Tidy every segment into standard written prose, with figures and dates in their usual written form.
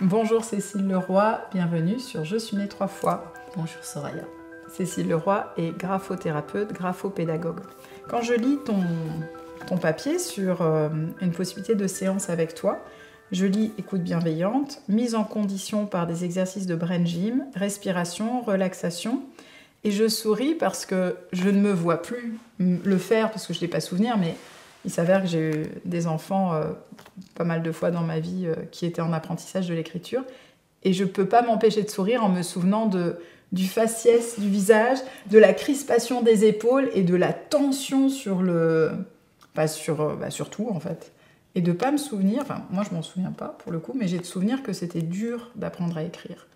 Bonjour Cécile Leroy, bienvenue sur Je suis née 3 fois. Bonjour Soraya. Cécile Leroy est graphothérapeute, graphopédagogue. Quand je lis ton papier sur une possibilité de séance avec toi, je lis écoute bienveillante, mise en condition par des exercices de brain gym, respiration, relaxation. Et je souris parce que je ne me vois plus le faire parce que je n'ai pas souvenir, mais il s'avère que j'ai eu des enfants pas mal de fois dans ma vie qui étaient en apprentissage de l'écriture. Et je ne peux pas m'empêcher de sourire en me souvenant du faciès du visage, de la crispation des épaules et de la tension sur sur tout en fait. Et de ne pas me souvenir, enfin moi je ne m'en souviens pas pour le coup, mais j'ai de souvenir que c'était dur d'apprendre à écrire.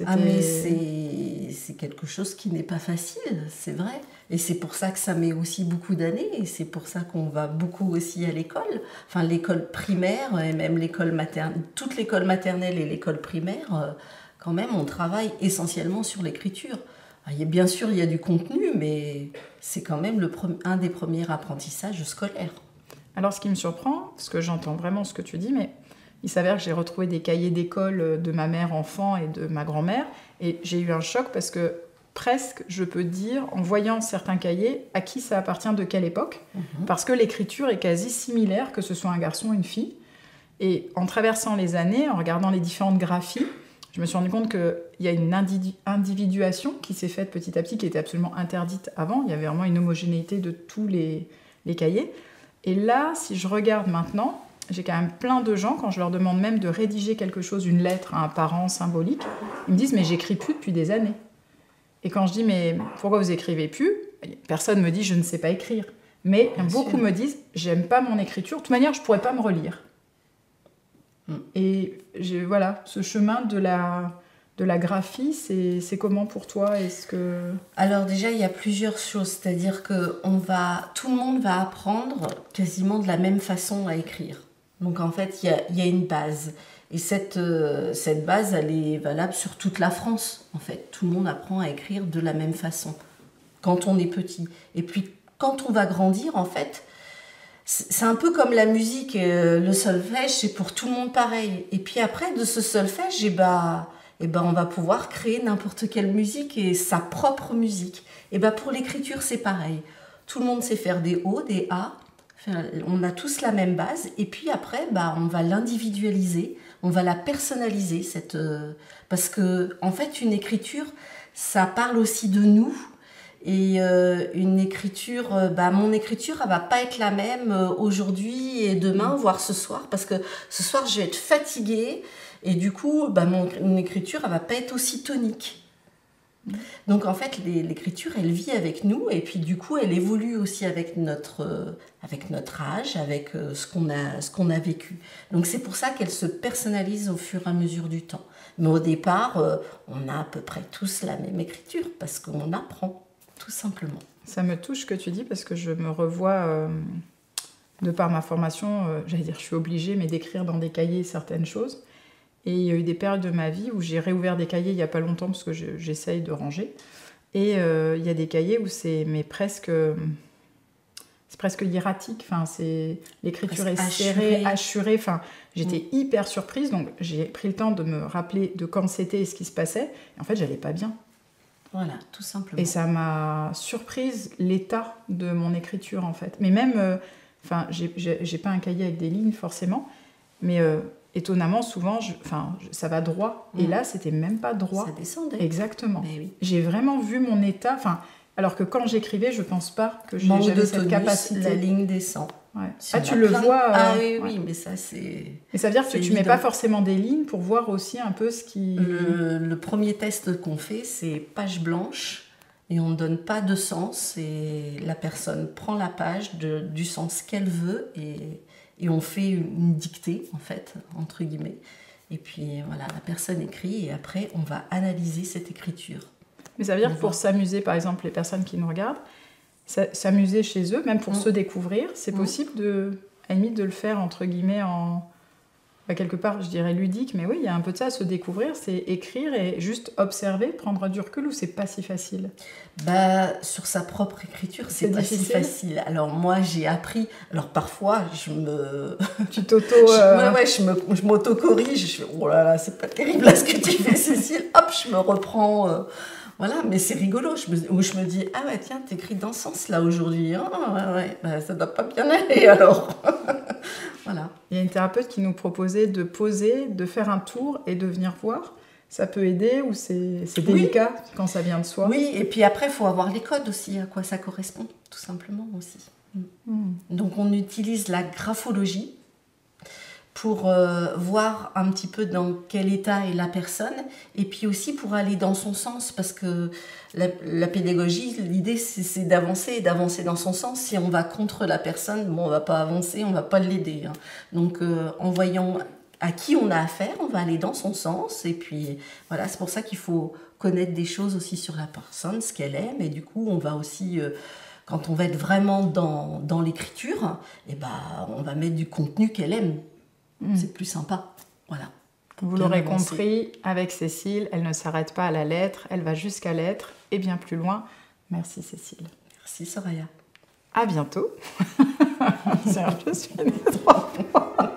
Ah mais c'est quelque chose qui n'est pas facile, c'est vrai. Et c'est pour ça que ça met aussi beaucoup d'années. Et c'est pour ça qu'on va beaucoup aussi à l'école. Enfin, l'école primaire et même l'école maternelle, toute l'école maternelle et l'école primaire, quand même, on travaille essentiellement sur l'écriture. Bien sûr, il y a du contenu, mais c'est quand même un des premiers apprentissages scolaires. Alors, ce qui me surprend, parce que j'entends vraiment ce que tu dis, mais il s'avère que j'ai retrouvé des cahiers d'école de ma mère enfant et de ma grand-mère, et j'ai eu un choc parce que presque, je peux dire, en voyant certains cahiers, à qui ça appartient de quelle époque, parce que l'écriture est quasi similaire, que ce soit un garçon ou une fille. Et en traversant les années, en regardant les différentes graphies, je me suis rendu compte qu'il y a une individuation qui s'est faite petit à petit, qui était absolument interdite avant. Il y avait vraiment une homogénéité de tous les cahiers. Et là, si je regarde maintenant, j'ai quand même plein de gens, quand je leur demande même de rédiger quelque chose, une lettre à un parent symbolique, ils me disent « mais j'écris plus depuis des années ». Et quand je dis « mais pourquoi vous écrivez plus ?» Personne me dit « je ne sais pas écrire ». Mais beaucoup me disent « j'aime pas mon écriture, de toute manière je pourrais pas me relire ». Et voilà, ce chemin de la graphie, c'est comment pour toi? Alors déjà, il y a plusieurs choses, c'est-à-dire que tout le monde va apprendre quasiment de la même façon à écrire. Donc en fait, il y a une base. Et cette base, elle est valable sur toute la France, en fait. Tout le monde apprend à écrire de la même façon, quand on est petit. Et puis, quand on va grandir, en fait, c'est un peu comme la musique, le solfège, c'est pour tout le monde pareil. Et puis après, de ce solfège, on va pouvoir créer n'importe quelle musique et sa propre musique. Et pour l'écriture, c'est pareil. Tout le monde sait faire des O, des A. Enfin, on a tous la même base. Et puis après, on va l'individualiser, on va la personnaliser. Parce que, en fait, une écriture, ça parle aussi de nous. Et une écriture, mon écriture, elle va pas être la même aujourd'hui et demain, voire ce soir. Parce que ce soir, je vais être fatiguée. Et du coup, mon écriture, elle va pas être aussi tonique. Donc en fait, l'écriture, elle vit avec nous et puis du coup, elle évolue aussi avec notre âge, avec ce qu'on a vécu. Donc c'est pour ça qu'elle se personnalise au fur et à mesure du temps. Mais au départ, on a à peu près tous la même écriture parce qu'on apprend, tout simplement. Ça me touche ce que tu dis parce que je me revois, de par ma formation, j'allais dire je suis obligée, mais d'écrire dans des cahiers certaines choses. Et il y a eu des périodes de ma vie où j'ai réouvert des cahiers il n'y a pas longtemps parce que j'essaye de ranger. Et il y a des cahiers où c'est presque hiératique. Enfin, l'écriture est serrée, hachurée. Enfin, j'étais hyper surprise. Donc j'ai pris le temps de me rappeler de quand c'était et ce qui se passait. Et en fait, j'allais pas bien. Voilà, tout simplement. Et ça m'a surprise l'état de mon écriture en fait. Mais même, j'ai pas un cahier avec des lignes forcément, mais étonnamment, souvent, ça va droit. Et là, c'était même pas droit. Ça descendait. Exactement. Mais oui. J'ai vraiment vu mon état. Alors que quand j'écrivais, je pense pas que j'avais cette capacité. La ligne descend. Ouais. Tu le vois. Oui, mais ça, c'est. Mais ça veut dire que tu mets pas forcément des lignes pour voir aussi un peu ce qui. Le premier test qu'on fait, c'est page blanche. Et on ne donne pas de sens. Et la personne prend la page du sens qu'elle veut. Et on fait une dictée, en fait, entre guillemets. Et puis, voilà, la personne écrit et après, on va analyser cette écriture. Mais ça veut dire que pour s'amuser, par exemple, les personnes qui nous regardent, s'amuser chez eux, même pour se découvrir, c'est possible à la limite de le faire, entre guillemets, quelque part, je dirais ludique, mais oui, il y a un peu de ça à se découvrir, c'est écrire et juste observer, prendre du recul, ou c'est pas si facile? Sur sa propre écriture, c'est pas si difficile. facile. Alors moi, j'ai appris. Alors parfois, Tu t'auto... je m'auto-corrige. Je fais, oh là là, c'est pas terrible là ce que tu fais, Cécile. Hop, je me reprends. Voilà, mais c'est rigolo. Je me dis, ah ouais, tiens, t'écris dans ce sens-là aujourd'hui. Ah ouais, bah, ça doit pas bien aller alors. Voilà. Il y a une thérapeute qui nous proposait de poser, de faire un tour et de venir voir. Ça peut aider ou c'est délicat quand ça vient de soi? Oui, et puis après, il faut avoir les codes aussi, à quoi ça correspond, tout simplement aussi. Donc on utilise la graphologie pour voir un petit peu dans quel état est la personne, et puis aussi pour aller dans son sens, parce que la pédagogie, l'idée c'est d'avancer et d'avancer dans son sens. Si on va contre la personne, bon, on va pas avancer, on va pas l'aider. Hein. Donc en voyant à qui on a affaire, on va aller dans son sens, et puis voilà, c'est pour ça qu'il faut connaître des choses aussi sur la personne, ce qu'elle aime, et du coup on va aussi... quand on va être vraiment dans l'écriture, eh ben, on va mettre du contenu qu'elle aime. C'est plus sympa. Voilà. Vous l'aurez compris, avec Cécile, elle ne s'arrête pas à la lettre, elle va jusqu'à l'être et bien plus loin. Merci Cécile. Merci Soraya. À bientôt. C'est un peu suivi 3 fois.